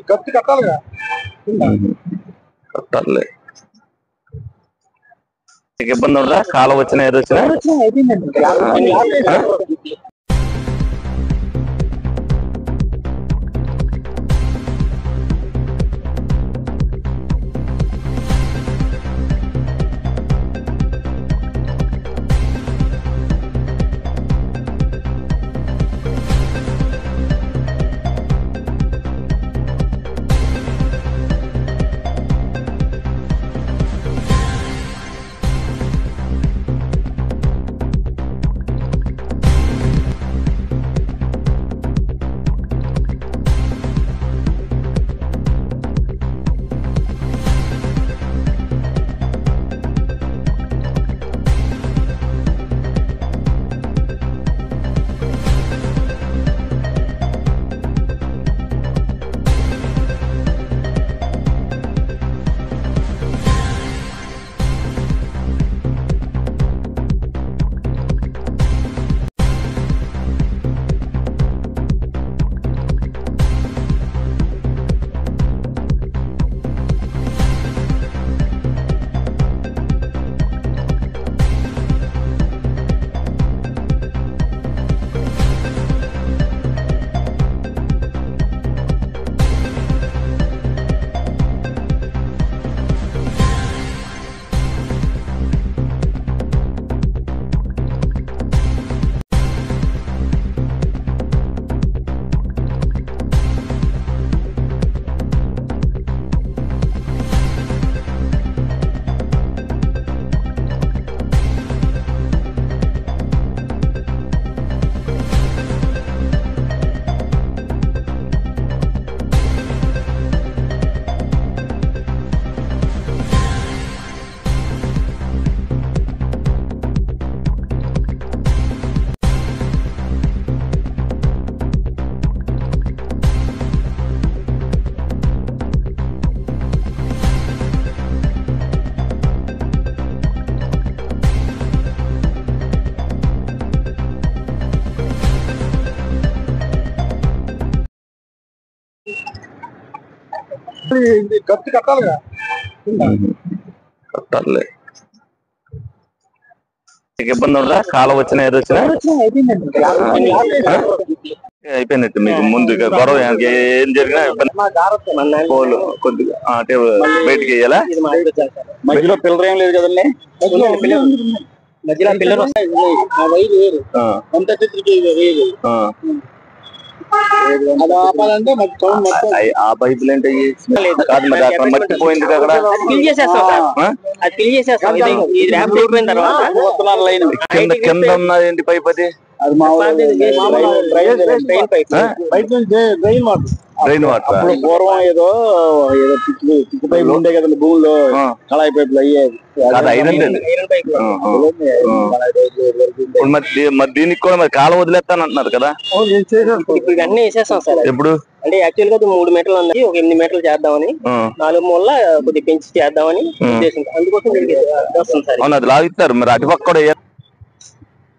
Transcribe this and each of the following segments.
ఖర్చు కట్టాలిగా కట్టాలి. ఇబ్బంది ఉండదా? కాలం వచ్చినా ఏదో వచ్చినా ఖర్చు కట్టాలిగా కట్టాలి. ఇబ్బంది ఉండదా? కాలం వచ్చినా ఏదో వచ్చినా అయిపోయినట్టు. మీకు ముందు గొడవ ఏం జరిగినా ఇబ్బంది పోలు కొద్దిగా అంటే బయటికి వెయ్యాలా? మధ్యలో పిల్లర్ ఏం లేదు కదండి. మధ్యలో పిల్లర్ ఆ పైపులు ఏంటి కాదు మరి అక్కడ మట్టి పోయింది కదా. కింద ఉన్నది ఏంటి పైప్? అది డ్రైన్ వాటర్. పూర్వం ఏదో పిచ్చి పైపులు ఉండే కదండి భూమిలో, కళాయి పైపులు అయ్యేది. మరి దీనికి కూడా మరి కాలం వదిలేస్తాను అంటున్నారు కదా. ఇప్పుడు అన్ని వేసేస్తాం సార్. ఎప్పుడు అంటే యాక్చువల్ గా 3 మీటర్లు ఉంది, ఒక 8 మీటర్లు చేద్దామని, 4 మూల కొద్దిగా పెంచి చేద్దామని ఉద్దేశం. అందుకోసం వస్తుంది సార్. అవును, అది లాగిస్తారు. మరి అటుపక్క కూడా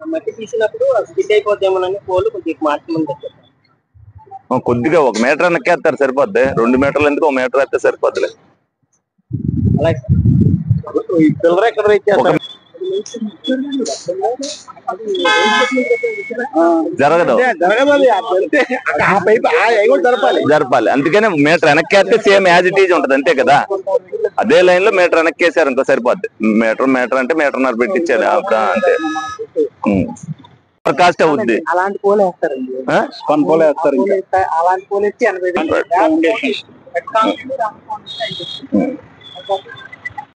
మట్టి తీసినప్పుడు స్కిడ్ అయిపోద్దేమోనని పోలు కొద్దిగా మార్చమని చెప్పారు. కొద్దిగా 1 మీటర్ వెనక్కేస్తారు సరిపోద్ది. 2 మీటర్లు ఎందుకు 1 మీటర్ వేస్తే సరిపోద్దిలే. అలాగే పిల్లర్ ఎక్కడ జరగదు జరపాలి. అందుకనే మీటర్ వెనక్కేస్తే సేమ్ యాజ్ ఇట్ ఈజ్ ఉంటది, అంతే కదా. అదే లైన్ లో మీటర్ వెనక్కేసారు ఇంకో సరిపోద్ది. మీటర్ అంటే 1.5 మీటర్ పెట్టించారు అంతే. కాస్ట్ అవుద్ది. అలాంటి పోలు వేస్తారండి, స్పన్ పోలు వేస్తారు. అలాంటి పోలు వచ్చి 80